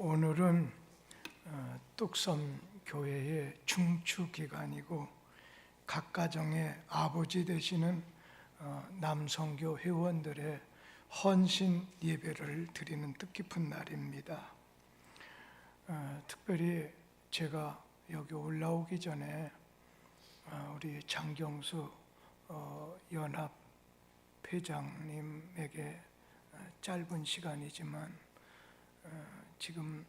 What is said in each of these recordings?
오늘은 뚝섬 교회의 중추 기간이고 각 가정의 아버지 되시는 남성교 회원들의 헌신 예배를 드리는 뜻깊은 날입니다. 특별히 제가 여기 올라오기 전에 우리 장경수 연합 회장님에게 짧은 시간이지만 지금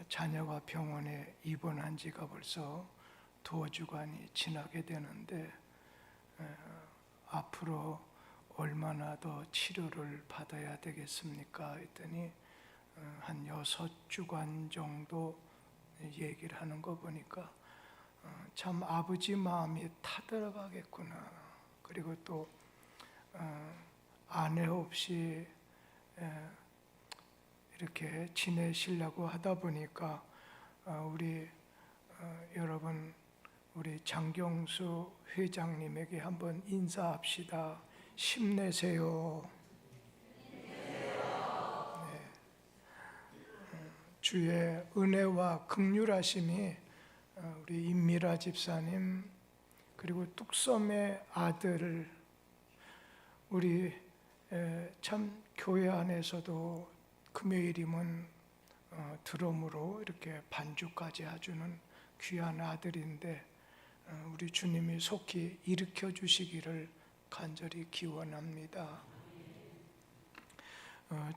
자녀가 병원에 입원한 지가 벌써 2주간이 지나게 되는데 앞으로 얼마나 더 치료를 받아야 되겠습니까? 했더니 한 6주간 정도 얘기를 하는 거 보니까 참 아버지 마음이 타들어가겠구나. 그리고 또 아내 없이 이렇게 지내시려고 하다 보니까 여러분 우리 장경수 회장님에게 한번 인사합시다. 힘내세요. 네. 주의 은혜와 긍휼하심이 우리 임미라 집사님 그리고 뚝섬의 아들 우리 참 교회 안에서도 금요일이면 드럼으로 이렇게 반주까지 해주는 귀한 아들인데 우리 주님이 속히 일으켜 주시기를 간절히 기원합니다.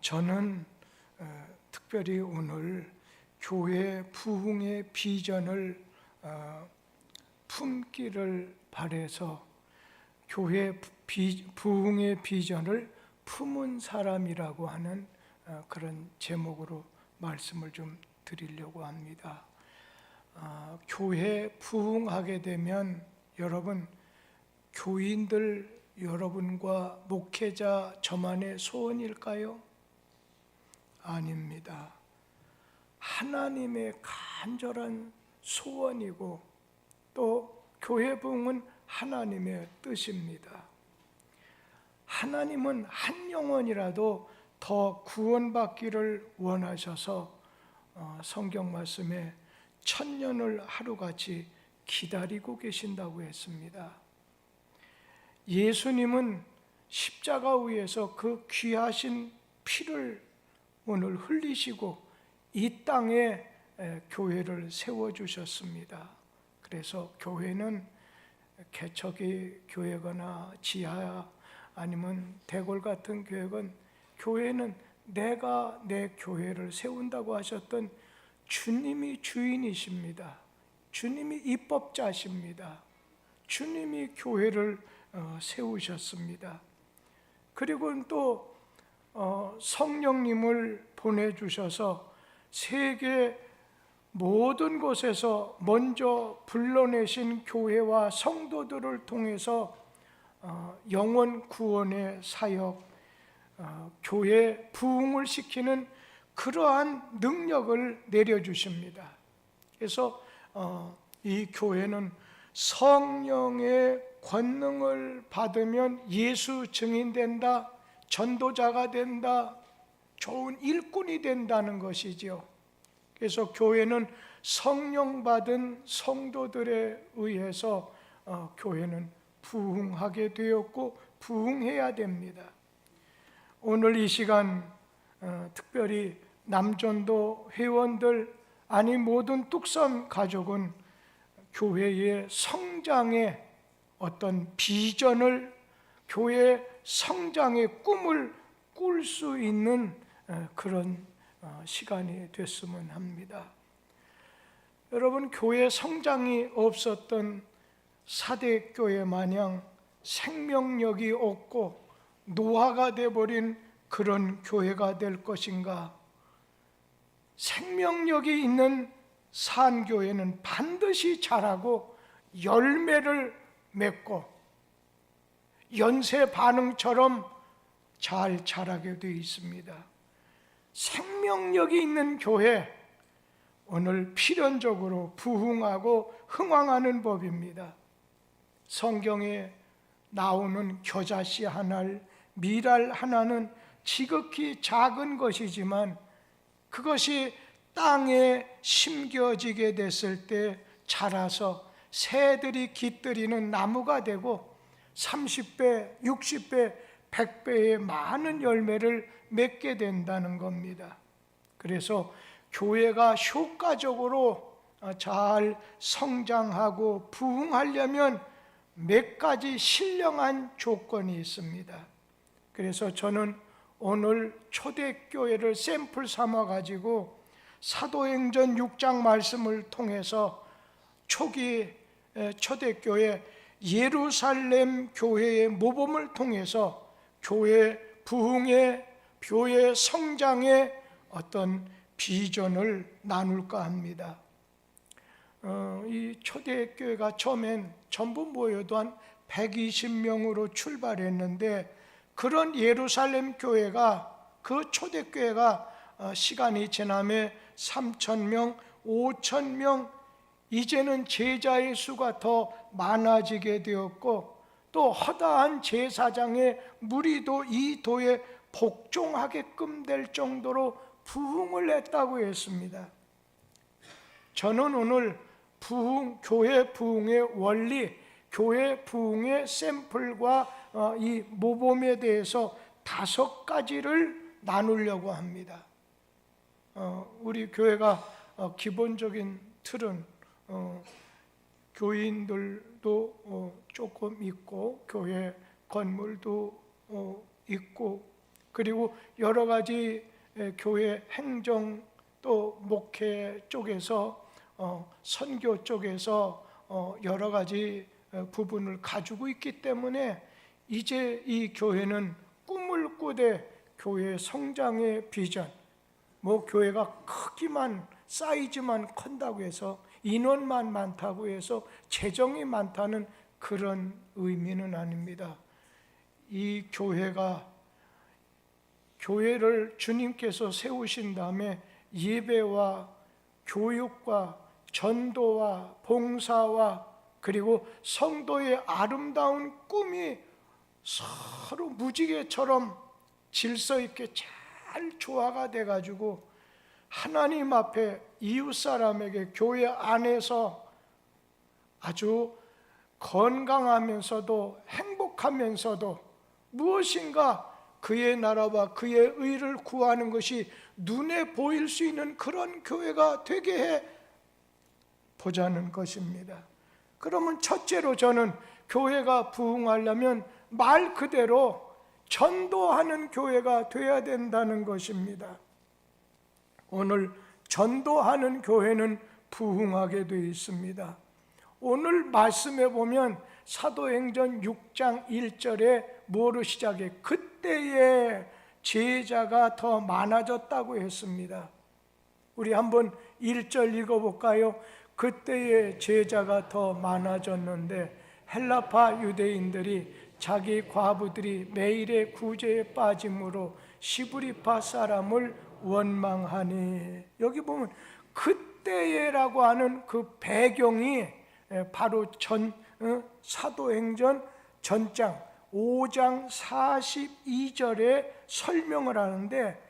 저는 특별히 오늘 교회 부흥의 비전을 품기를 바라서 교회 부흥의 비전을 품은 사람이라고 하는 그런 제목으로 말씀을 좀 드리려고 합니다. 교회 부흥하게 되면 여러분 교인들 여러분과 목회자 저만의 소원일까요? 아닙니다. 하나님의 간절한 소원이고 또 교회 부흥은 하나님의 뜻입니다. 하나님은 한 영혼이라도 더 구원받기를 원하셔서 성경 말씀에 천년을 하루같이 기다리고 계신다고 했습니다. 예수님은 십자가 위에서 그 귀하신 피를 오늘 흘리시고 이 땅에 교회를 세워주셨습니다. 그래서 교회는 개척이 교회거나 지하 아니면 대궐 같은 교회는 내가 내 교회를 세운다고 하셨던 주님이 주인이십니다. 주님이 입법자십니다. 주님이 교회를 세우셨습니다. 그리고 또 성령님을 보내주셔서 세계 모든 곳에서 먼저 불러내신 교회와 성도들을 통해서 영혼 구원의 사역, 교회 부흥을 시키는 그러한 능력을 내려주십니다. 그래서 이 교회는 성령의 권능을 받으면 예수 증인된다, 전도자가 된다, 좋은 일꾼이 된다는 것이죠. 그래서 교회는 성령 받은 성도들에 의해서 교회는 부흥하게 되었고 부흥해야 됩니다. 오늘 이 시간 특별히 남전도 회원들 아니 모든 뚝섬 가족은 교회의 성장의 어떤 비전을 교회 성장의 꿈을 꿀 수 있는 그런 시간이 됐으면 합니다. 여러분 교회 성장이 없었던 사대교회 마냥 생명력이 없고 노화가 되어버린 그런 교회가 될 것인가? 생명력이 있는 산교회는 반드시 자라고 열매를 맺고 연쇄 반응처럼 잘 자라게 되어 있습니다. 생명력이 있는 교회, 오늘 필연적으로 부흥하고 흥왕하는 법입니다. 성경에 나오는 겨자씨 하나를 밀알 하나는 지극히 작은 것이지만 그것이 땅에 심겨지게 됐을 때 자라서 새들이 깃들이는 나무가 되고 30배, 60배, 100배의 많은 열매를 맺게 된다는 겁니다. 그래서 교회가 효과적으로 잘 성장하고 부흥하려면 몇 가지 신령한 조건이 있습니다. 그래서 저는 오늘 초대교회를 샘플 삼아 가지고 사도행전 6장 말씀을 통해서 초기 초대교회 예루살렘 교회의 모범을 통해서 교회 부흥의, 교회 성장의 어떤 비전을 나눌까 합니다. 이 초대교회가 처음엔 전부 모여도 한 120명으로 출발했는데, 그런 예루살렘 교회가, 그 초대교회가 시간이 지남에 3,000명, 5,000명, 이제는 제자의 수가 더 많아지게 되었고, 또 허다한 제사장의 무리도 이 도에 복종하게끔 될 정도로 부흥을 했다고 했습니다. 저는 오늘 교회 부흥의 원리, 교회 부흥의 샘플과 이 모범에 대해서 5가지를 나누려고 합니다. 우리 교회가 기본적인 틀은 교인들도 조금 있고, 교회 건물도 있고, 그리고 여러 가지 교회 행정 또 목회 쪽에서 선교 쪽에서 여러 가지 부분을 가지고 있기 때문에 이제 이 교회는 꿈을 꾸되 교회 성장의 비전, 교회가 크기만, 사이즈만 큰다고 해서, 인원만 많다고 해서 재정이 많다는 그런 의미는 아닙니다. 이 교회를 주님께서 세우신 다음에 예배와 교육과 전도와 봉사와 그리고 성도의 아름다운 꿈이 서로 무지개처럼 질서 있게 잘 조화가 돼가지고 하나님 앞에 이웃 사람에게 교회 안에서 아주 건강하면서도 행복하면서도 무엇인가 그의 나라와 그의 의를 구하는 것이 눈에 보일 수 있는 그런 교회가 되게 해 보자는 것입니다. 그러면 첫째로 저는 교회가 부흥하려면 말 그대로 전도하는 교회가 되어야 된다는 것입니다. 오늘 전도하는 교회는 부흥하게 되어 있습니다. 오늘 말씀에 보면 사도행전 6장 1절에 뭐로 시작해? 그때에 제자가 더 많아졌다고 했습니다. 우리 한번 1절 읽어볼까요? 그때에 제자가 더 많아졌는데 헬라파 유대인들이 자기 과부들이 매일의 구제에 빠짐으로 시브리파 사람을 원망하니, 여기 보면 그때에라고 하는 그 배경이 바로 사도행전 전장 5장 42절에 설명을 하는데,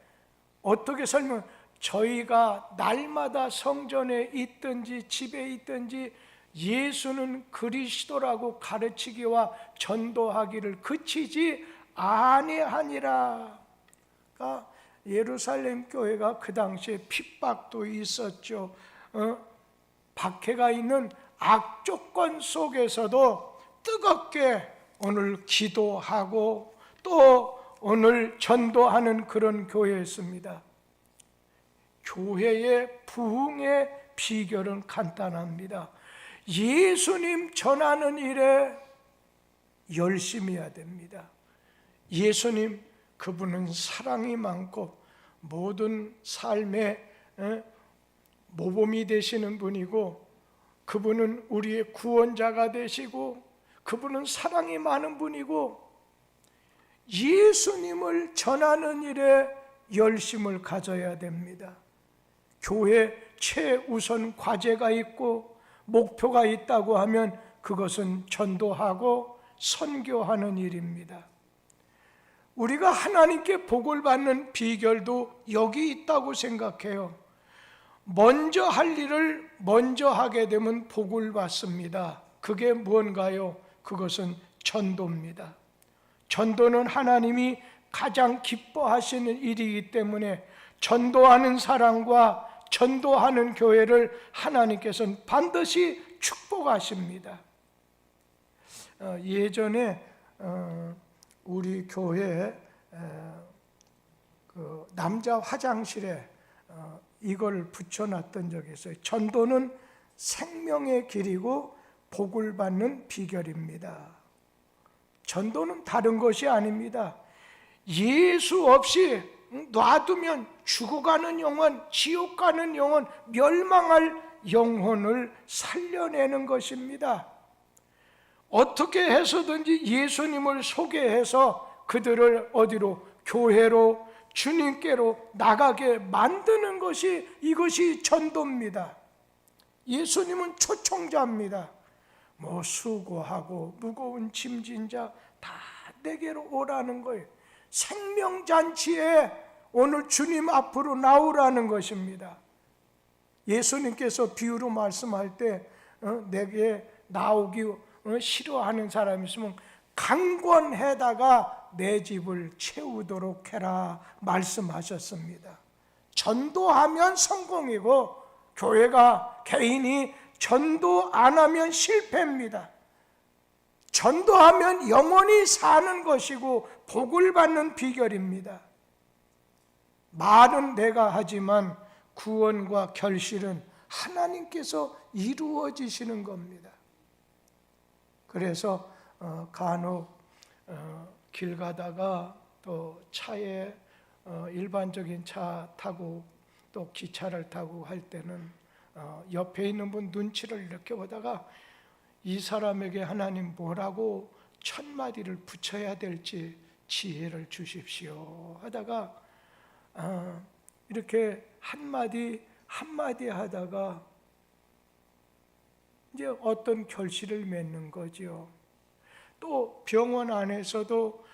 어떻게 설명? 저희가 날마다 성전에 있든지 집에 있든지 예수는 그리스도라고 가르치기와 전도하기를 그치지 아니하니라. 그러니까 예루살렘 교회가 그 당시에 핍박도 있었죠. 박해가 있는 악조건 속에서도 뜨겁게 오늘 기도하고 또 오늘 전도하는 그런 교회였습니다. 교회의 부흥의 비결은 간단합니다. 예수님 전하는 일에 열심히 해야 됩니다. 예수님, 그분은 사랑이 많고 모든 삶의 모범이 되시는 분이고, 그분은 우리의 구원자가 되시고, 그분은 사랑이 많은 분이고, 예수님을 전하는 일에 열심을 가져야 됩니다. 교회 최우선 과제가 있고 목표가 있다고 하면 그것은 전도하고 선교하는 일입니다. 우리가 하나님께 복을 받는 비결도 여기 있다고 생각해요. 먼저 할 일을 먼저 하게 되면 복을 받습니다. 그게 뭔가요? 그것은 전도입니다. 전도는 하나님이 가장 기뻐하시는 일이기 때문에 전도하는 사람과 전도하는 교회를 하나님께서는 반드시 축복하십니다. 예전에 우리 교회 그 남자 화장실에 이걸 붙여놨던 적이 있어요. 전도는 생명의 길이고 복을 받는 비결입니다. 전도는 다른 것이 아닙니다. 예수 없이 놔두면 죽어가는 영혼, 지옥 가는 영혼, 멸망할 영혼을 살려내는 것입니다. 어떻게 해서든지 예수님을 소개해서 그들을 어디로? 교회로, 주님께로 나가게 만드는 것이, 이것이 전도입니다. 예수님은 초청자입니다. 뭐 수고하고 무거운 짐진 자 다 내게로 오라는 거예요. 생명잔치에 오늘 주님 앞으로 나오라는 것입니다. 예수님께서 비유로 말씀할 때 내게 나오기 싫어하는 사람이 있으면 강권해다가 내 집을 채우도록 해라 말씀하셨습니다. 전도하면 성공이고 교회가, 개인이 전도 안 하면 실패입니다. 전도하면 영원히 사는 것이고 복을 받는 비결입니다. 말은 내가 하지만 구원과 결실은 하나님께서 이루어지시는 겁니다. 그래서 간혹 길 가다가 또 차에 일반적인 차 타고 또 기차를 타고 할 때는 옆에 있는 분 눈치를 이렇게 보다가 이 사람에게 하나님 뭐라고 첫 마디를 붙여야 될지 지혜를 주십시오 하다가 이렇게 한마디 하다가 이제 어떤 결실을 맺는 거죠. 또 병원 안에서도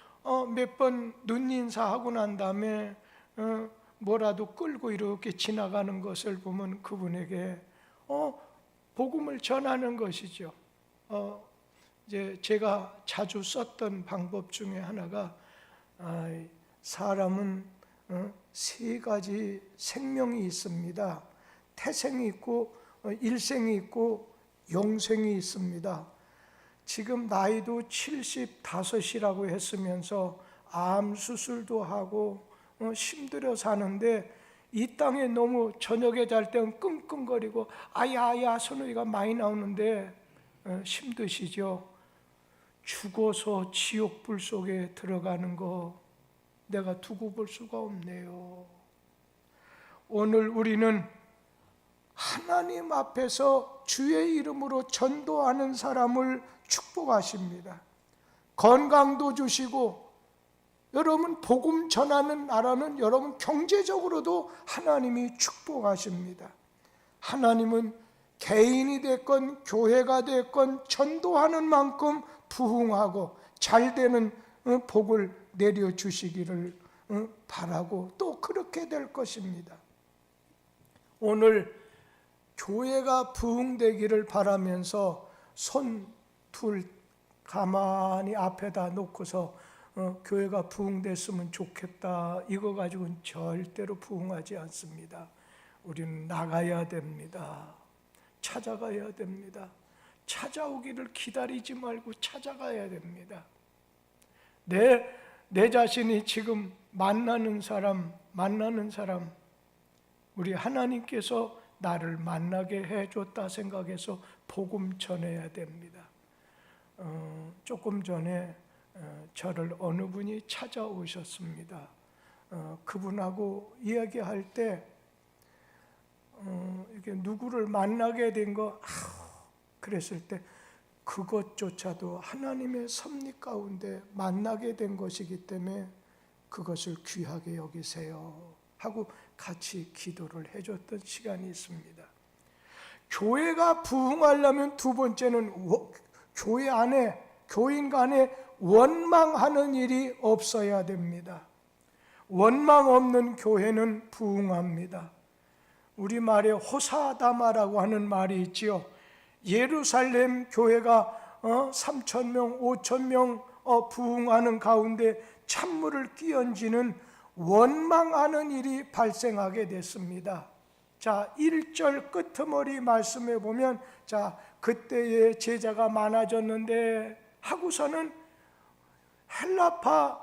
몇 번 눈인사하고 난 다음에 뭐라도 끌고 이렇게 지나가는 것을 보면 그분에게 복음을 전하는 것이죠. 이제 제가 자주 썼던 방법 중에 하나가 사람은 세 가지 생명이 있습니다. 태생이 있고 일생이 있고 영생이 있습니다. 지금 나이도 75이라고 했으면서 암 수술도 하고 힘들어 사는데 이 땅에 너무 저녁에 잘 때는 끙끙거리고 아야 소리가 많이 나오는데 힘드시죠? 죽어서 지옥불 속에 들어가는 거 내가 두고 볼 수가 없네요. 오늘 우리는 하나님 앞에서 주의 이름으로 전도하는 사람을 축복하십니다. 건강도 주시고 여러분 복음 전하는 나라는 여러분 경제적으로도 하나님이 축복하십니다. 하나님은 개인이 됐건 교회가 됐건 전도하는 만큼 부흥하고 잘 되는 복을 내려주시기를 바라고 또 그렇게 될 것입니다. 오늘 교회가 부흥되기를 바라면서 손 둘 가만히 앞에다 놓고서 교회가 부흥됐으면 좋겠다 이거 가지고는 절대로 부흥하지 않습니다. 우리는 나가야 됩니다. 찾아가야 됩니다. 찾아오기를 기다리지 말고 찾아가야 됩니다. 내 자신이 지금 만나는 사람 우리 하나님께서 나를 만나게 해줬다 생각해서 복음 전해야 됩니다. 조금 전에 저를 어느 분이 찾아오셨습니다. 그분하고 이야기할 때 이렇게 누구를 만나게 된 거 그랬을 때 그것조차도 하나님의 섭리 가운데 만나게 된 것이기 때문에 그것을 귀하게 여기세요 하고 같이 기도를 해줬던 시간이 있습니다. 교회가 부흥하려면 두 번째는 교회 안에 교인 간에 원망하는 일이 없어야 됩니다. 원망 없는 교회는 부흥합니다. 우리말에 호사다마라고 하는 말이 있지요. 예루살렘 교회가 3,000명, 5,000명 부흥하는 가운데 찬물을 끼얹는 원망하는 일이 발생하게 됐습니다. 자, 1절 끄트머리 말씀에 보면, 자, 그때에 제자가 많아졌는데 하고서는 헬라파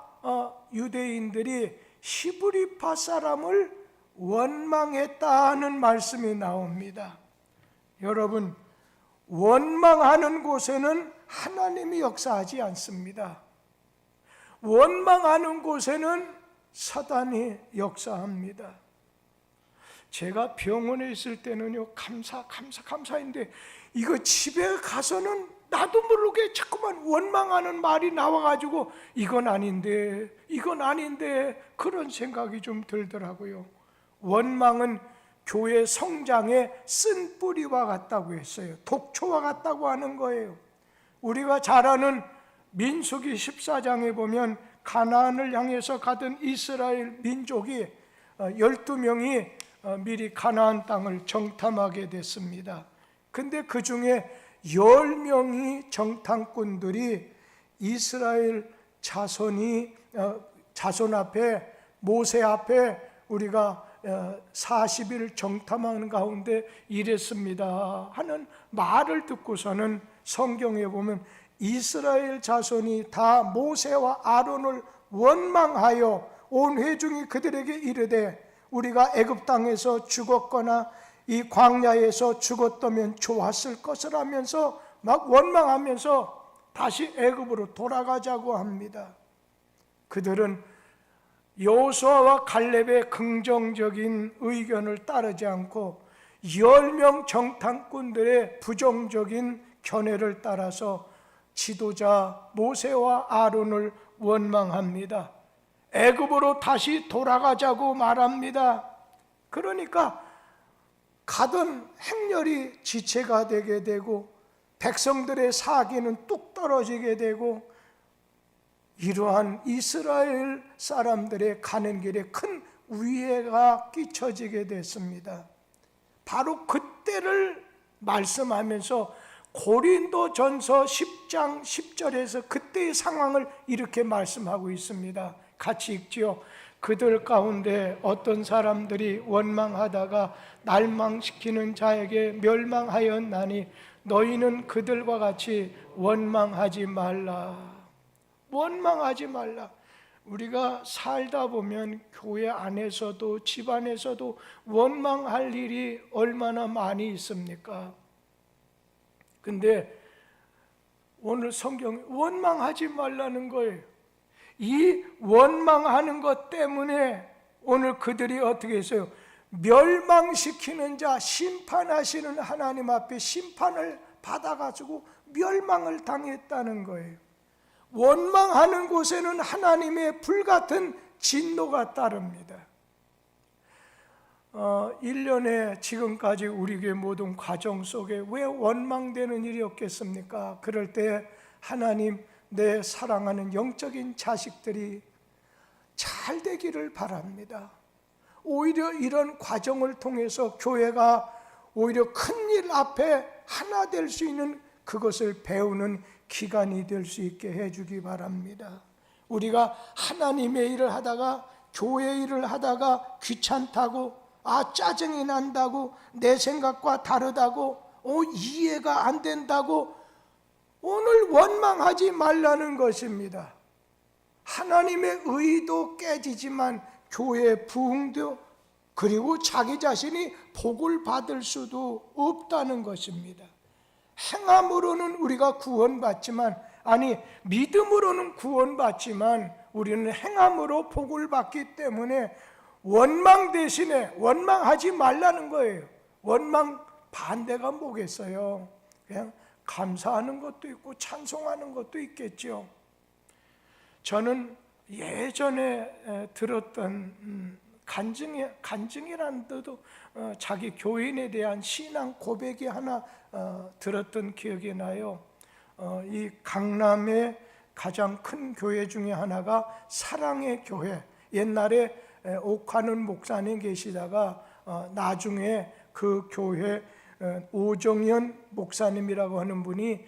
유대인들이 히브리파 사람을 원망했다는 말씀이 나옵니다. 여러분, 원망하는 곳에는 하나님이 역사하지 않습니다. 원망하는 곳에는 사단이 역사합니다. 제가 병원에 있을 때는요, 감사인데 이거 집에 가서는 나도 모르게 자꾸만 원망하는 말이 나와가지고 이건 아닌데 그런 생각이 좀 들더라고요. 원망은 교회 성장의 쓴 뿌리와 같다고 했어요. 독초와 같다고 하는 거예요. 우리가 잘 아는 민수기 14장에 보면 가나안을 향해서 가던 이스라엘 민족이 12명이 미리 가나안 땅을 정탐하게 됐습니다. 근데 그 중에 10명이 정탐꾼들이 이스라엘 자손 앞에, 모세 앞에 우리가 40일 정탐하는 가운데 이랬습니다 하는 말을 듣고서는 성경에 보면 이스라엘 자손이 다 모세와 아론을 원망하여 온 회중이 그들에게 이르되 우리가 애굽 땅에서 죽었거나 이 광야에서 죽었다면 좋았을 것을 하면서 막 원망하면서 다시 애굽으로 돌아가자고 합니다. 그들은 여호수아와 갈렙의 긍정적인 의견을 따르지 않고 10명 정탐꾼들의 부정적인 견해를 따라서 지도자 모세와 아론을 원망합니다. 애굽으로 다시 돌아가자고 말합니다. 그러니까 가던 행렬이 지체가 되게 되고 백성들의 사기는 뚝 떨어지게 되고 이러한 이스라엘 사람들의 가는 길에 큰 위해가 끼쳐지게 됐습니다. 바로 그때를 말씀하면서 고린도전서 10장 10절에서 그때의 상황을 이렇게 말씀하고 있습니다. 같이 읽지요. 그들 가운데 어떤 사람들이 원망하다가 날망시키는 자에게 멸망하였나니 너희는 그들과 같이 원망하지 말라. 원망하지 말라. 우리가 살다 보면 교회 안에서도 집안에서도 원망할 일이 얼마나 많이 있습니까? 근데 오늘 성경에 원망하지 말라는 거예요. 이 원망하는 것 때문에 오늘 그들이 어떻게 했어요? 멸망시키는 자, 심판하시는 하나님 앞에 심판을 받아가지고 멸망을 당했다는 거예요. 원망하는 곳에는 하나님의 불같은 진노가 따릅니다. 1년에 지금까지 우리 교회 모든 과정 속에 왜 원망되는 일이 없겠습니까? 그럴 때 하나님, 내 사랑하는 영적인 자식들이 잘 되기를 바랍니다. 오히려 이런 과정을 통해서 교회가 오히려 큰일 앞에 하나 될 수 있는 그것을 배우는 기간이 될 수 있게 해주기 바랍니다. 우리가 하나님의 일을 하다가 교회 일을 하다가 귀찮다고 짜증이 난다고 내 생각과 다르다고 이해가 안 된다고 오늘 원망하지 말라는 것입니다. 하나님의 의도 깨지지만 교회의 부흥도 그리고 자기 자신이 복을 받을 수도 없다는 것입니다. 행함으로는 우리가 구원받지만 믿음으로는 구원받지만 우리는 행함으로 복을 받기 때문에 원망 대신에 원망하지 말라는 거예요. 원망 반대가 뭐겠어요? 그냥 감사하는 것도 있고 찬송하는 것도 있겠죠. 저는 예전에 들었던 간증이라는 뜻도 자기 교인에 대한 신앙 고백이 하나 들었던 기억이 나요. 이 강남의 가장 큰 교회 중에 하나가 사랑의 교회. 옛날에 옥하는 목사님 계시다가 나중에 그 교회 오정현 목사님이라고 하는 분이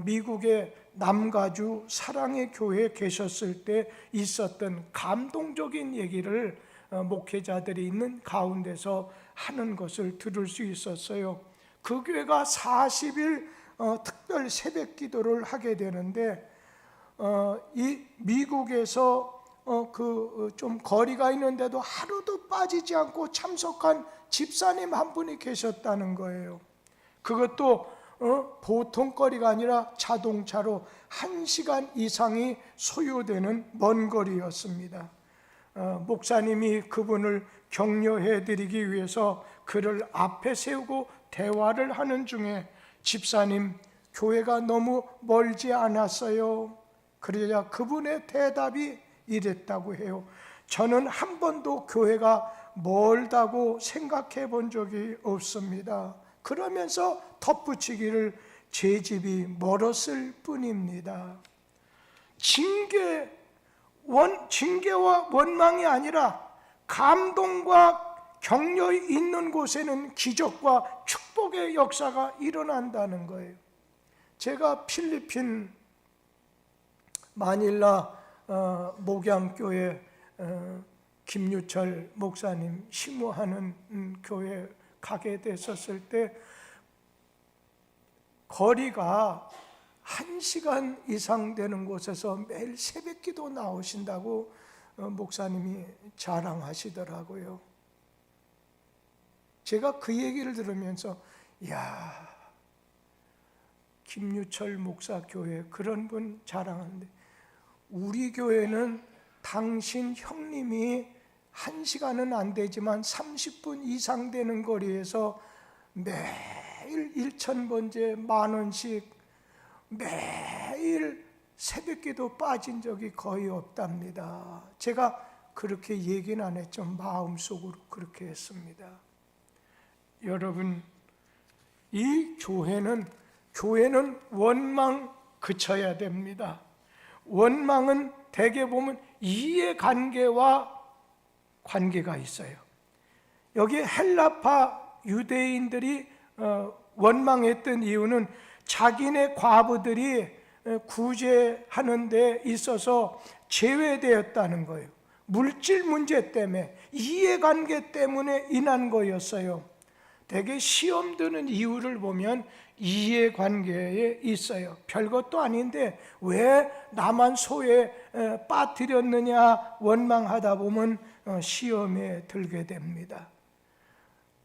미국의 남가주 사랑의 교회에 계셨을 때 있었던 감동적인 얘기를 목회자들이 있는 가운데서 하는 것을 들을 수 있었어요. 그 교회가 40일 특별 새벽 기도를 하게 되는데 이 미국에서 좀 거리가 있는데도 하루도 빠지지 않고 참석한 집사님 한 분이 계셨다는 거예요. 그것도 보통 거리가 아니라 자동차로 1시간 이상이 소요되는 먼 거리였습니다. 목사님이 그분을 격려해 드리기 위해서 그를 앞에 세우고 대화를 하는 중에 집사님, 교회가 너무 멀지 않았어요. 그러자 그분의 대답이 이랬다고 해요. 저는 한 번도 교회가 멀다고 생각해 본 적이 없습니다. 그러면서 덧붙이기를 제 집이 멀었을 뿐입니다. 징계와 원망이 아니라 감동과 격려 있는 곳에는 기적과 축복의 역사가 일어난다는 거예요. 제가 필리핀 마닐라 목양교회 김유철 목사님 심우하는 교회 가게 됐었을 때 거리가 1시간 이상 되는 곳에서 매일 새벽기도 나오신다고 목사님이 자랑하시더라고요. 제가 그 얘기를 들으면서 야, 김유철 목사 교회 그런 분 자랑하는데 우리 교회는 당신 형님이 1시간은 안 되지만 30분 이상 되는 거리에서 매일 1,000번째 10,000원씩 매일 새벽기도 빠진 적이 거의 없답니다. 제가 그렇게 얘기는 안 했죠. 마음속으로 그렇게 했습니다. 여러분, 이 교회는 원망 그쳐야 됩니다. 원망은 대개 보면 이해관계와 관계가 있어요. 여기 헬라파 유대인들이 원망했던 이유는 자기네 과부들이 구제하는 데 있어서 제외되었다는 거예요. 물질 문제 때문에, 이해관계 때문에 인한 거였어요. 대개 시험 드는 이유를 보면 이해관계에 있어요. 별것도 아닌데 왜 나만 소에 빠뜨렸느냐 원망하다 보면 시험에 들게 됩니다.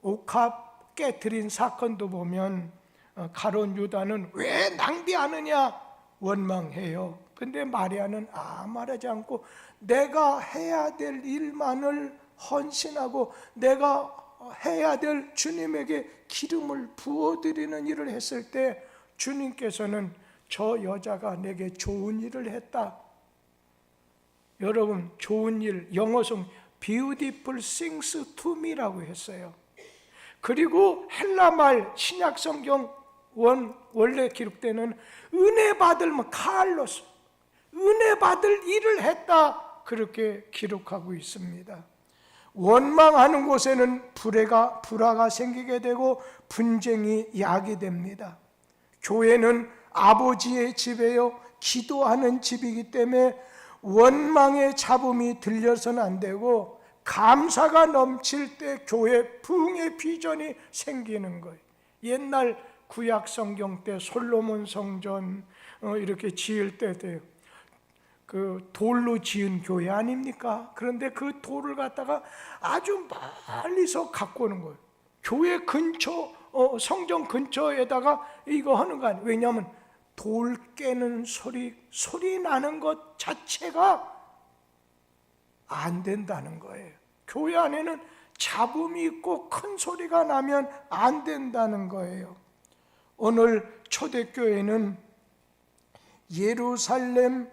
옥합 깨트린 사건도 보면 가룟 유다는 왜 낭비하느냐 원망해요. 근데 마리아는 말하지 않고 내가 해야 될 일만을 헌신하고 내가 해야 될 주님에게 기름을 부어드리는 일을 했을 때 주님께서는 저 여자가 내게 좋은 일을 했다. 여러분, 좋은 일, 영어성 beautiful things to me라고 했어요. 그리고 헬라말 신약성경 원래 기록되는 은혜 받을 칼로스, 은혜 받을 일을 했다, 그렇게 기록하고 있습니다. 원망하는 곳에는 불화가 생기게 되고 분쟁이 야기됩니다. 교회는 아버지의 집이요 기도하는 집이기 때문에 원망의 잡음이 들려서는 안 되고 감사가 넘칠 때 교회 부흥의 비전이 생기는 거예요. 옛날 구약 성경 때 솔로몬 성전 이렇게 지을 때도요, 그 돌로 지은 교회 아닙니까? 그런데 그 돌을 갖다가 아주 멀리서 갖고 오는 거예요. 교회 근처, 성전 근처에다가 이거 하는 거 아니에요. 왜냐하면 돌 깨는 소리 나는 것 자체가 안 된다는 거예요. 교회 안에는 잡음이 있고 큰 소리가 나면 안 된다는 거예요. 오늘 초대교회는 예루살렘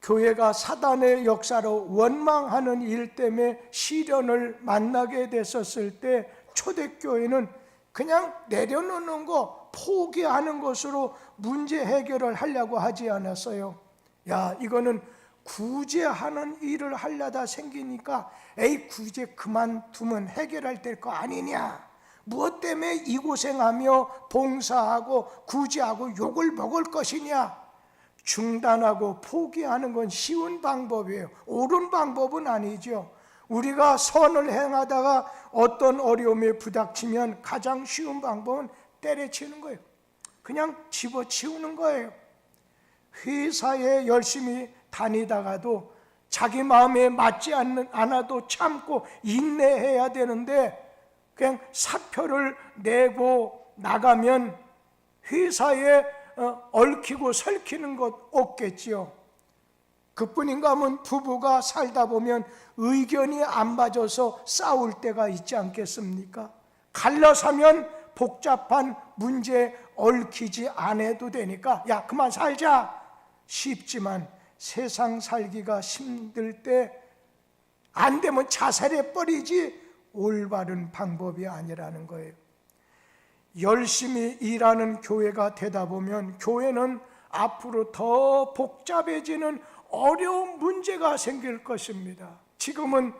교회가 사단의 역사로 원망하는 일 때문에 시련을 만나게 됐었을 때 초대교회는 그냥 내려놓는 거 포기하는 것으로 문제 해결을 하려고 하지 않았어요. 야, 이거는 구제하는 일을 하려다 생기니까 에이 구제 그만두면 해결할 될 거 아니냐, 무엇 때문에 이 고생하며 봉사하고 구제하고 욕을 먹을 것이냐. 중단하고 포기하는 건 쉬운 방법이에요. 옳은 방법은 아니죠. 우리가 선을 행하다가 어떤 어려움에 부닥치면 가장 쉬운 방법은 때려치우는 거예요. 그냥 집어치우는 거예요. 회사에 열심히 다니다가도 자기 마음에 맞지 않아도 참고 인내해야 되는데 그냥 사표를 내고 나가면 회사에 얽히고 설키는 것 없겠지요. 그뿐인가 하면 부부가 살다 보면 의견이 안 맞아서 싸울 때가 있지 않겠습니까? 갈라서면 복잡한 문제 얽히지 않아도 되니까 야 그만 살자 쉽지만 세상 살기가 힘들 때 안 되면 자살해 버리지 올바른 방법이 아니라는 거예요. 열심히 일하는 교회가 되다 보면 교회는 앞으로 더 복잡해지는 어려운 문제가 생길 것입니다. 지금은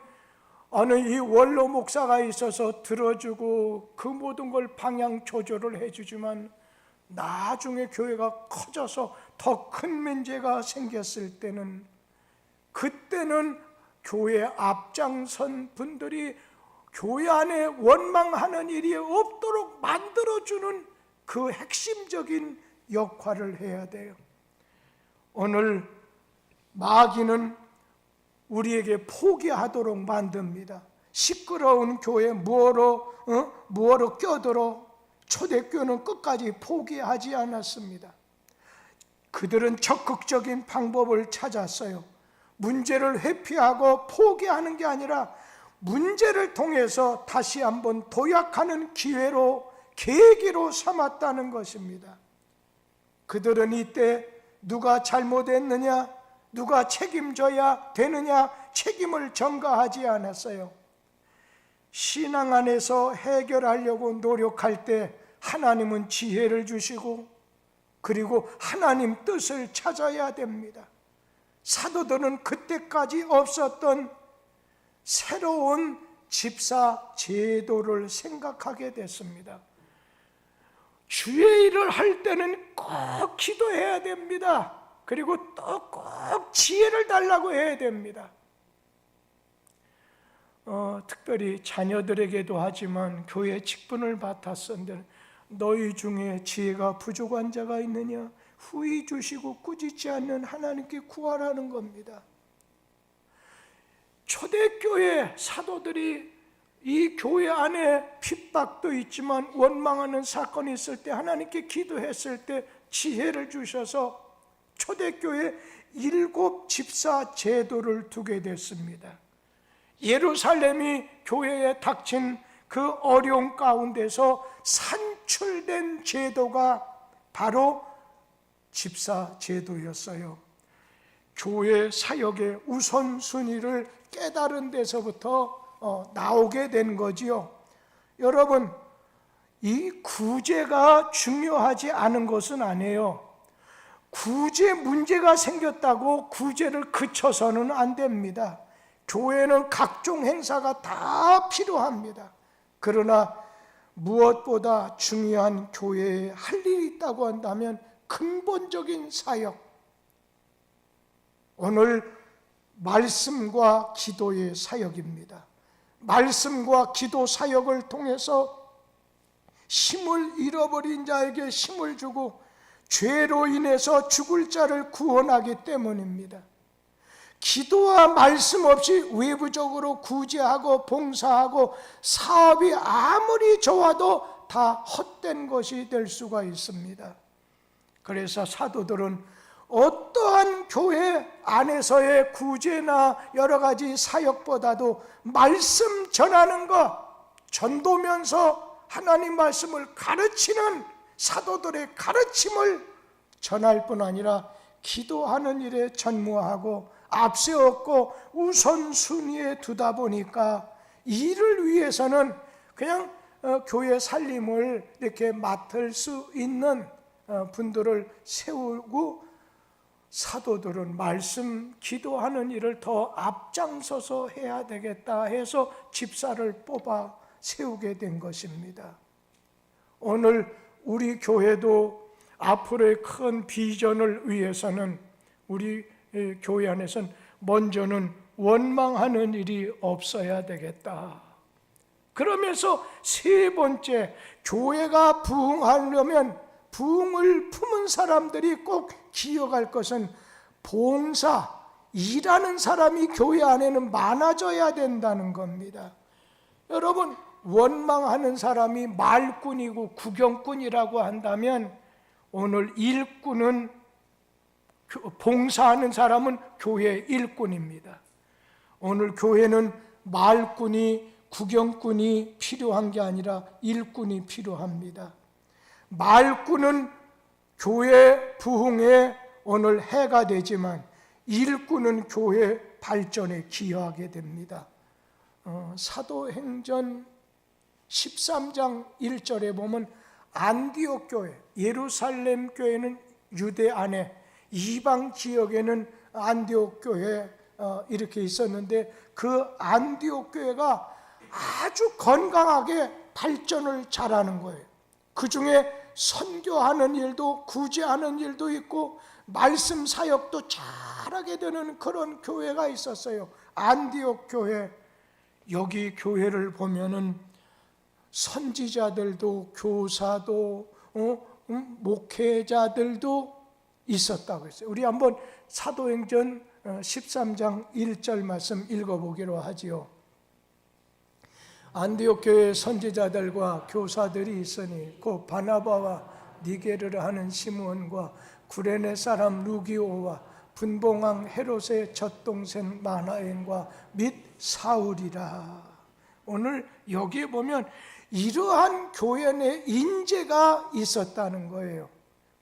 어느 이 원로 목사가 있어서 들어주고 그 모든 걸 방향 조절을 해주지만 나중에 교회가 커져서 더 큰 문제가 생겼을 때는 그때는 교회 앞장선 분들이 교회 안에 원망하는 일이 없도록 만들어주는 그 핵심적인 역할을 해야 돼요. 오늘 마귀는 우리에게 포기하도록 만듭니다. 시끄러운 교회 뭐로 껴들어. 초대교회는 끝까지 포기하지 않았습니다. 그들은 적극적인 방법을 찾았어요. 문제를 회피하고 포기하는 게 아니라 문제를 통해서 다시 한번 도약하는 기회로, 계기로 삼았다는 것입니다. 그들은 이때 누가 잘못했느냐, 누가 책임져야 되느냐 책임을 전가하지 않았어요. 신앙 안에서 해결하려고 노력할 때 하나님은 지혜를 주시고 그리고 하나님 뜻을 찾아야 됩니다. 사도들은 그때까지 없었던 새로운 집사 제도를 생각하게 됐습니다. 주의 일을 할 때는 꼭 기도해야 됩니다. 그리고 또 꼭 지혜를 달라고 해야 됩니다. 특별히 자녀들에게도 하지만 교회 직분을 맡았었는데 너희 중에 지혜가 부족한 자가 있느냐? 후히 주시고 꾸짖지 않는 하나님께 구하라는 겁니다. 초대교회 사도들이 이 교회 안에 핍박도 있지만 원망하는 사건이 있을 때 하나님께 기도했을 때 지혜를 주셔서 초대교회 7 집사 제도를 두게 됐습니다. 예루살렘이 교회에 닥친 그 어려움 가운데서 산출된 제도가 바로 집사 제도였어요. 교회 사역의 우선순위를 깨달은 데서부터 나오게 된 거지요. 여러분, 이 구제가 중요하지 않은 것은 아니에요. 구제 문제가 생겼다고 구제를 그쳐서는 안 됩니다. 교회는 각종 행사가 다 필요합니다. 그러나 무엇보다 중요한 교회에 할 일이 있다고 한다면 근본적인 사역, 오늘 말씀과 기도의 사역입니다. 말씀과 기도 사역을 통해서 힘을 잃어버린 자에게 힘을 주고 죄로 인해서 죽을 자를 구원하기 때문입니다. 기도와 말씀 없이 외부적으로 구제하고 봉사하고 사업이 아무리 좋아도 다 헛된 것이 될 수가 있습니다. 그래서 사도들은 어떠한 교회 안에서의 구제나 여러 가지 사역보다도 말씀 전하는 것, 전도면서 하나님 말씀을 가르치는 사도들의 가르침을 전할 뿐 아니라 기도하는 일에 전무하고 앞세웠고 우선순위에 두다 보니까 이를 위해서는 그냥 교회 살림을 이렇게 맡을 수 있는 분들을 세우고 사도들은 말씀 기도하는 일을 더 앞장서서 해야 되겠다 해서 집사를 뽑아 세우게 된 것입니다. 오늘 우리 교회도 앞으로의 큰 비전을 위해서는 우리 교회 안에서는 먼저는 원망하는 일이 없어야 되겠다. 그러면서 세 번째, 교회가 부흥하려면 부흥을 품은 사람들이 꼭 기억할 것은 봉사, 일하는 사람이 교회 안에는 많아져야 된다는 겁니다. 여러분, 원망하는 사람이 말꾼이고 구경꾼이라고 한다면 오늘 일꾼은, 봉사하는 사람은 교회 일꾼입니다. 오늘 교회는 말꾼이, 구경꾼이 필요한 게 아니라 일꾼이 필요합니다. 말꾼은 교회 부흥에 오늘 해가 되지만 일꾼은 교회 발전에 기여하게 됩니다. 사도행전 13장 1절에 보면 안디옥 교회, 예루살렘 교회는 유대 안에, 이방 지역에는 안디옥 교회 이렇게 있었는데 그 안디옥 교회가 아주 건강하게 발전을 잘하는 거예요. 그 중에 선교하는 일도, 구제하는 일도 있고 말씀 사역도 잘하게 되는 그런 교회가 있었어요. 안디옥 교회. 여기 교회를 보면은 선지자들도, 교사도, 목회자들도 있었다고 했어요. 우리 한번 사도행전 13장 1절 말씀 읽어보기로 하지요. 안디옥 교회 선지자들과 교사들이 있으니 곧 바나바와 니게르를 하는 시므온과 구레네 사람 루기오와 분봉왕 헤롯의 젖동생 마나엔과 및 사울이라. 오늘 여기에 보면 이러한 교회 내 인재가 있었다는 거예요.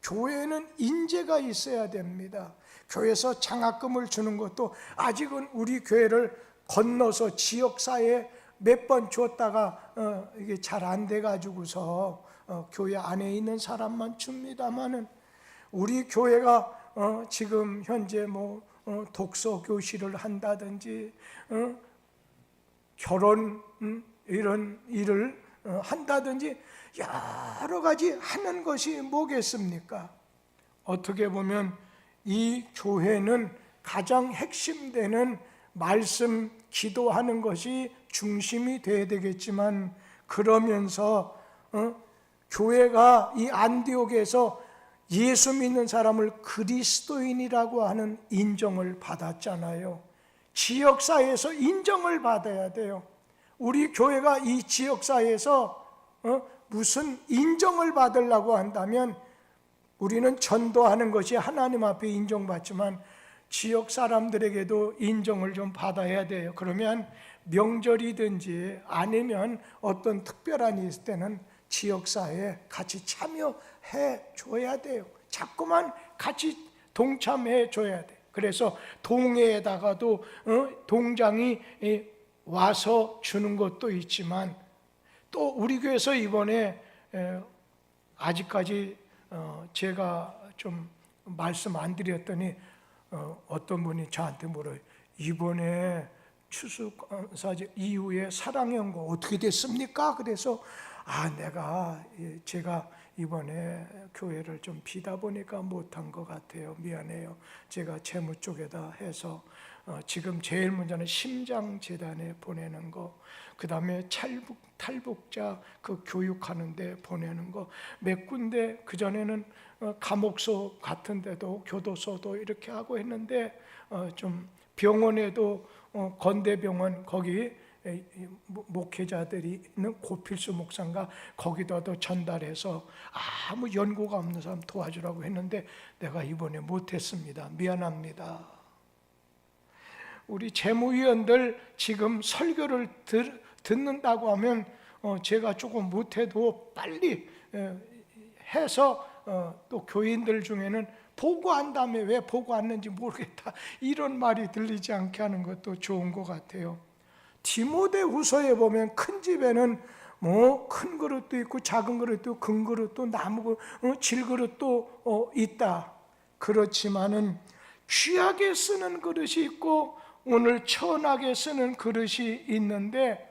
교회는 인재가 있어야 됩니다. 교회에서 장학금을 주는 것도 아직은 우리 교회를 건너서 지역사회에 몇 번 줬다가 이게 잘 안 돼가지고서 교회 안에 있는 사람만 줍니다만은 우리 교회가 지금 현재 뭐 독서 교실을 한다든지 결혼 이런 일을 한다든지 여러 가지 하는 것이 뭐겠습니까? 어떻게 보면 이 교회는 가장 핵심되는 말씀 기도하는 것이 중심이 돼야 되겠지만 그러면서 교회가 이 안디옥에서 예수 믿는 사람을 그리스도인이라고 하는 인정을 받았잖아요. 지역사회에서 인정을 받아야 돼요. 우리 교회가 이 지역사회에서 무슨 인정을 받으려고 한다면 우리는 전도하는 것이 하나님 앞에 인정받지만 지역 사람들에게도 인정을 좀 받아야 돼요. 그러면 명절이든지 아니면 어떤 특별한 일 있을 때는 지역사회에 같이 참여해 줘야 돼요. 자꾸만 같이 동참해 줘야 돼요. 그래서 동해에다가도 동장이 와서 주는 것도 있지만 또 우리 교회에서 이번에 아직까지 제가 좀 말씀 안 드렸더니 어떤 분이 저한테 물어요. 이번에 추수감사제 이후에 사랑의 연고 어떻게 됐습니까? 그래서 제가 이번에 교회를 좀 비다 보니까 못한 것 같아요. 미안해요. 제가 재무 쪽에다 해서 지금 제일 문제는 심장재단에 보내는 거, 그 다음에 탈북자 그 교육하는데 보내는 거, 몇 군데 그전에는 감옥소 같은 데도 교도소도 이렇게 하고 했는데 좀 병원에도 건대병원 거기 목회자들이 있는 고필수 목사인가 거기다도 전달해서 아무 연고가 없는 사람 도와주라고 했는데 내가 이번에 못했습니다. 미안합니다. 우리 재무위원들 지금 설교를 듣는다고 하면 제가 조금 못해도 빨리 해서 또 교인들 중에는 보고한 다음에 왜 보고 왔는지 모르겠다 이런 말이 들리지 않게 하는 것도 좋은 것 같아요. 디모데후서에 보면 큰 집에는 뭐 큰 그릇도 있고 작은 그릇도 금 그릇도 나무 질그릇도 있다. 그렇지만은 귀하게 쓰는 그릇이 있고 오늘 천하게 쓰는 그릇이 있는데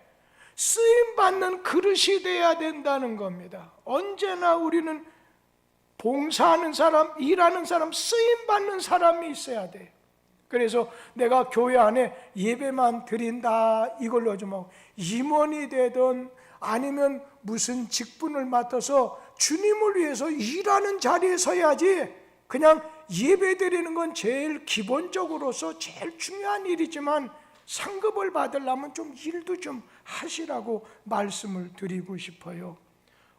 쓰임받는 그릇이 돼야 된다는 겁니다. 언제나 우리는 봉사하는 사람, 일하는 사람, 쓰임받는 사람이 있어야 돼요. 그래서 내가 교회 안에 예배만 드린다 이걸로 좀 하고, 임원이 되든 아니면 무슨 직분을 맡아서 주님을 위해서 일하는 자리에 서야지, 그냥 예배 드리는 건 제일 기본적으로서 제일 중요한 일이지만 상급을 받으려면 좀 일도 좀 하시라고 말씀을 드리고 싶어요.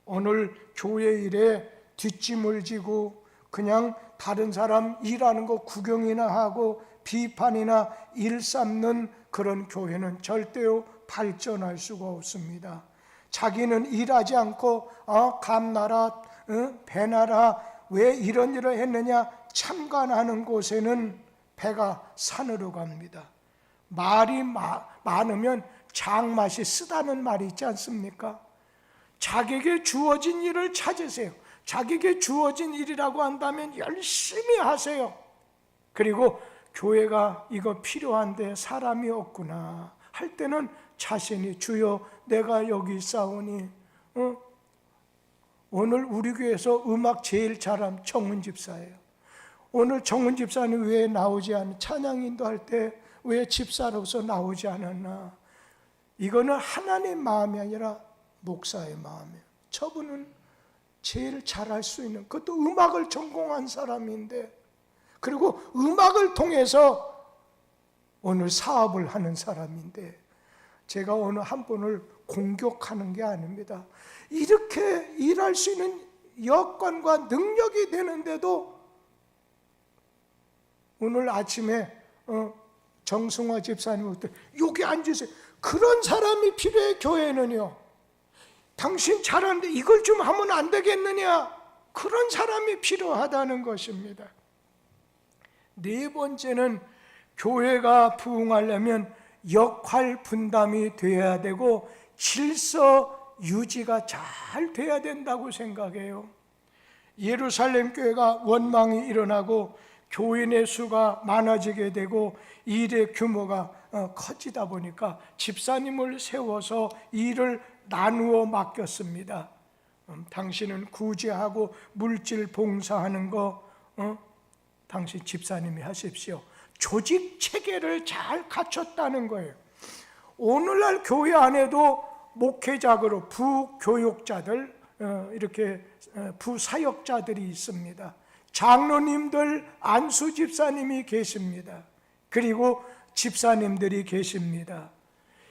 오늘 교회 일에 뒷짐을 지고 그냥 다른 사람 일하는 거 구경이나 하고 비판이나 일삼는 그런 교회는 절대로 발전할 수가 없습니다. 자기는 일하지 않고 감나라, 배나라, 왜 이런 일을 했느냐 참관하는 곳에는 배가 산으로 갑니다. 말이 많으면 장맛이 쓰다는 말이 있지 않습니까? 자기에게 주어진 일을 찾으세요. 자기에게 주어진 일이라고 한다면 열심히 하세요. 그리고 교회가 이거 필요한데 사람이 없구나 할 때는 자신이 주여 내가 여기 있사오니, 오늘 우리 교회에서 음악 제일 잘한 정문 집사예요. 오늘 정문 집사는 왜 나오지 않나, 찬양인도 할 때 왜 집사로서 나오지 않았나. 이거는 하나님 마음이 아니라 목사의 마음이에요. 저분은 제일 잘할 수 있는, 그것도 음악을 전공한 사람인데, 그리고 음악을 통해서 오늘 사업을 하는 사람인데, 제가 어느 한 분을 공격하는 게 아닙니다. 이렇게 일할 수 있는 여건과 능력이 되는데도 오늘 아침에 정승화 집사님 여기 앉으세요. 그런 사람이 필요해. 교회는요. 당신 잘하는데 이걸 좀 하면 안 되겠느냐, 그런 사람이 필요하다는 것입니다. 네 번째는 교회가 부흥하려면 역할 분담이 되어야 되고 질서 유지가 잘 돼야 된다고 생각해요. 예루살렘 교회가 원망이 일어나고 교인의 수가 많아지게 되고 일의 규모가 커지다 보니까 집사님을 세워서 일을 나누어 맡겼습니다. 당신은 구제하고 물질 봉사하는 거 당신 집사님이 하십시오. 조직 체계를 잘 갖췄다는 거예요. 오늘날 교회 안에도 목회자로 부교육자들, 이렇게 부사역자들이 있습니다. 장로님들, 안수 집사님이 계십니다. 그리고 집사님들이 계십니다.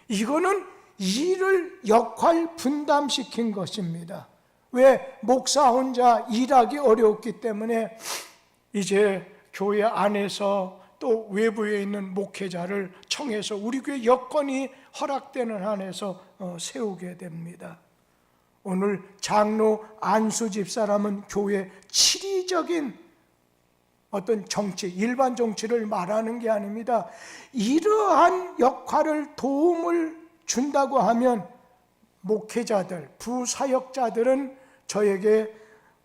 이거는 일을 역할 분담시킨 것입니다. 왜? 목사 혼자 일하기 어려웠기 때문에 이제 교회 안에서 또 외부에 있는 목회자를 청해서 우리 교회 여건이 허락되는 한에서 세우게 됩니다. 오늘 장로 안수 집사람은 교회 치리적인 어떤 정치, 일반 정치를 말하는 게 아닙니다. 이러한 역할을 도움을 준다고 하면 목회자들, 부사역자들은 저에게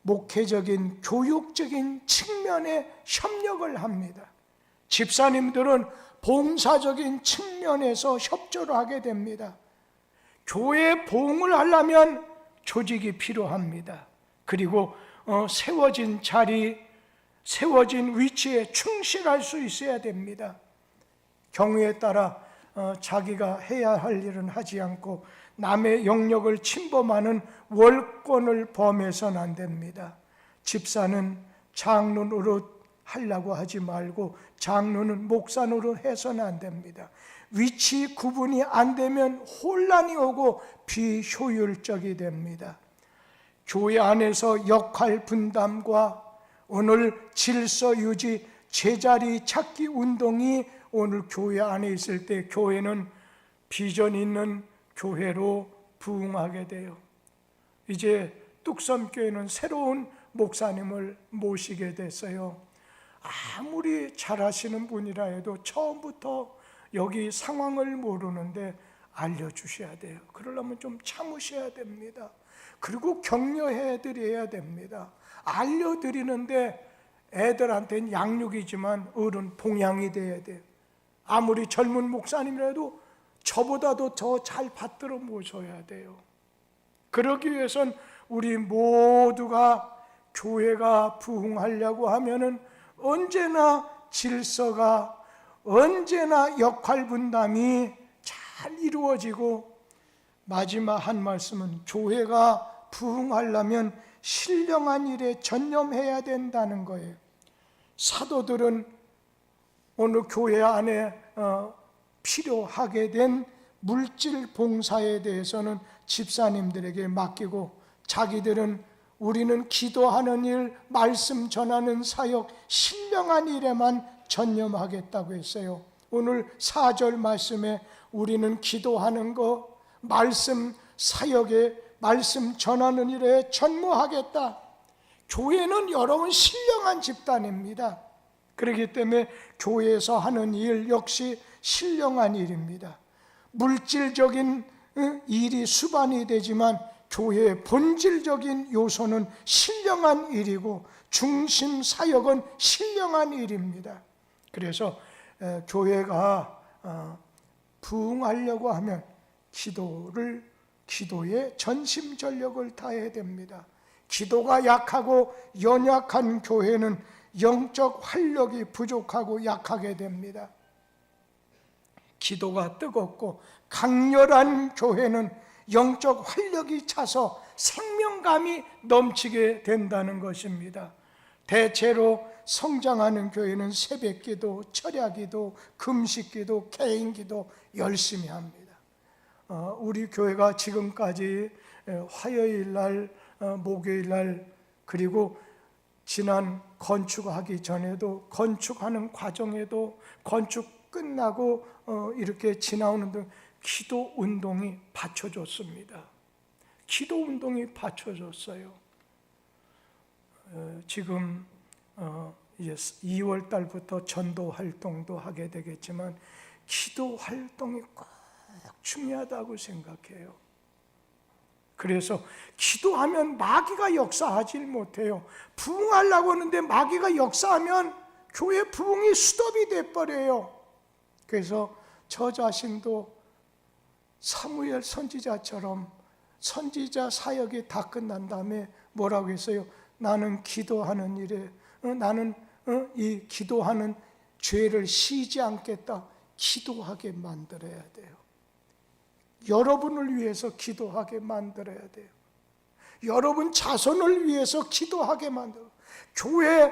목회적인, 교육적인 측면에 협력을 합니다. 집사님들은 봉사적인 측면에서 협조를 하게 됩니다. 교회 보응을 하려면 조직이 필요합니다. 그리고 세워진 자리, 세워진 위치에 충실할 수 있어야 됩니다. 경우에 따라 자기가 해야 할 일은 하지 않고 남의 영역을 침범하는 월권을 범해서는 안 됩니다. 집사는 장로 노릇 하려고 하지 말고 장로는 목사 노릇 해서는 안 됩니다. 위치 구분이 안 되면 혼란이 오고 비효율적이 됩니다. 교회 안에서 역할 분담과 오늘 질서 유지, 제자리 찾기 운동이 오늘 교회 안에 있을 때 교회는 비전 있는 교회로 부흥하게 돼요. 이제 뚝섬교회는 새로운 목사님을 모시게 됐어요. 아무리 잘하시는 분이라 해도 처음부터 여기 상황을 모르는데 알려주셔야 돼요. 그러려면 좀 참으셔야 됩니다. 그리고 격려해 드려야 됩니다. 알려드리는데 애들한테는 양육이지만 어른 봉양이 돼야 돼요. 아무리 젊은 목사님이라도 저보다도 더 잘 받들어 모셔야 돼요. 그러기 위해선 우리 모두가 교회가 부흥하려고 하면은 언제나 질서가, 언제나 역할 분담이 잘 이루어지고, 마지막 한 말씀은 교회가 부흥하려면 신령한 일에 전념해야 된다는 거예요. 사도들은 어느 교회 안에 필요하게 된 물질 봉사에 대해서는 집사님들에게 맡기고, 자기들은 우리는 기도하는 일, 말씀 전하는 사역, 신령한 일에만 전념하겠다고 했어요. 오늘 4절 말씀에 우리는 기도하는 거, 말씀 사역에, 말씀 전하는 일에 전무하겠다. 교회는 여러분 신령한 집단입니다. 그렇기 때문에 교회에서 하는 일 역시 신령한 일입니다. 물질적인 일이 수반이 되지만 교회의 본질적인 요소는 신령한 일이고, 중심 사역은 신령한 일입니다. 그래서 교회가 부흥하려고 하면 기도에 전심전력을 다해야 됩니다. 기도가 약하고 연약한 교회는 영적 활력이 부족하고 약하게 됩니다. 기도가 뜨겁고 강렬한 교회는 영적 활력이 차서 생명감이 넘치게 된다는 것입니다. 대체로 성장하는 교회는 새벽기도, 철야기도, 금식기도, 개인기도 열심히 합니다. 우리 교회가 지금까지 화요일날, 목요일날, 그리고 지난 건축하기 전에도, 건축하는 과정에도, 건축 끝나고 이렇게 지나오는 등 기도 운동이 받쳐줬습니다. 기도 운동이 받쳐줬어요. 지금 이제 2월 달부터 전도 활동도 하게 되겠지만 기도 활동이 꼭 중요하다고 생각해요. 그래서 기도하면 마귀가 역사하지 못해요. 부흥하려고 하는데 마귀가 역사하면 교회 부흥이 스톱이 돼버려요. 그래서 저 자신도 사무엘 선지자처럼 선지자 사역이 다 끝난 다음에 뭐라고 했어요? 나는 기도하는 일에 나는 이 기도하는 죄를 쉬지 않겠다. 기도하게 만들어야 돼요. 여러분을 위해서 기도하게 만들어야 돼요. 여러분 자손을 위해서 기도하게 만들어요. 교회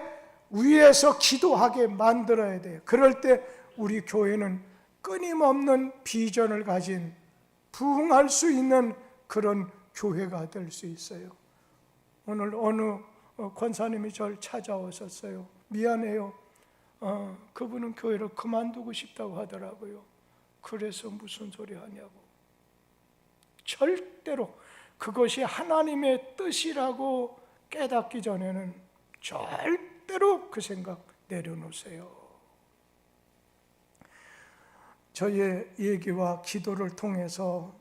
위해서 기도하게 만들어야 돼요. 그럴 때 우리 교회는 끊임없는 비전을 가진 부흥할 수 있는 그런 교회가 될 수 있어요. 오늘 어느 권사님이 저를 찾아오셨어요. 미안해요. 그분은 교회를 그만두고 싶다고 하더라고요. 그래서 무슨 소리 하냐고. 절대로 그것이 하나님의 뜻이라고 깨닫기 전에는 절대로 그 생각 내려놓으세요. 저의 얘기와 기도를 통해서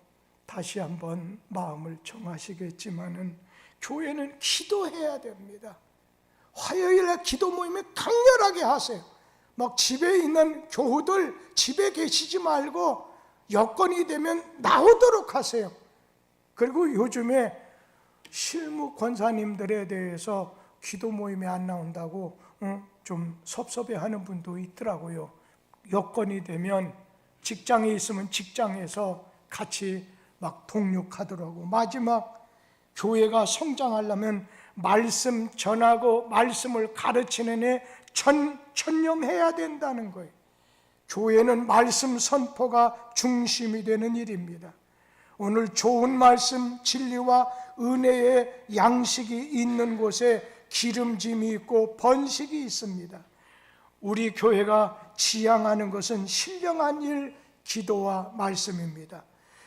다시 한번 마음을 정하시겠지만은 교회는 기도해야 됩니다. 화요일에 기도 모임에 강렬하게 하세요. 막 집에 있는 교우들 집에 계시지 말고 여건이 되면 나오도록 하세요. 그리고 요즘에 실무 권사님들에 대해서 기도 모임에 안 나온다고 좀 섭섭해하는 분도 있더라고요. 여건이 되면 직장에 있으면 직장에서 같이 막 동력하더라고. 마지막 교회가 성장하려면 말씀 전하고 말씀을 가르치는 애 전념해야 된다는 거예요. 교회는 말씀 선포가 중심이 되는 일입니다. 오늘 좋은 말씀, 진리와 은혜의 양식이 있는 곳에 기름짐이 있고 번식이 있습니다. 우리 교회가 지향하는 것은 신령한 일, 기도와 말씀입니다.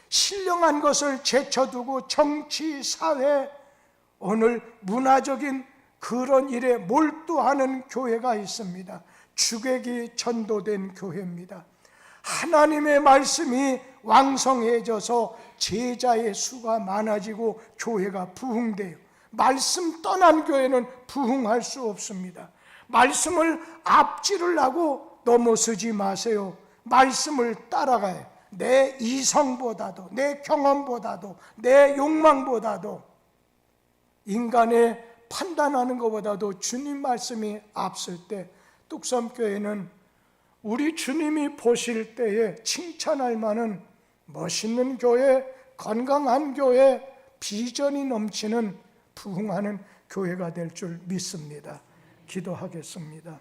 신령한 것을 제쳐두고 정치, 사회, 오늘 문화적인 그런 일에 몰두하는 교회가 있습니다. 주객이 전도된 교회입니다. 하나님의 말씀이 왕성해져서 제자의 수가 많아지고 교회가 부흥돼요. 말씀 떠난 교회는 부흥할 수 없습니다. 말씀을 앞지르려고 넘어서지 마세요. 말씀을 따라가요. 내 이성보다도, 내 경험보다도, 내 욕망보다도, 인간의 판단하는 것보다도 주님 말씀이 앞설 때 뚝섬교회는 우리 주님이 보실 때에 칭찬할 만한 멋있는 교회, 건강한 교회, 비전이 넘치는 부흥하는 교회가 될 줄 믿습니다. 기도하겠습니다.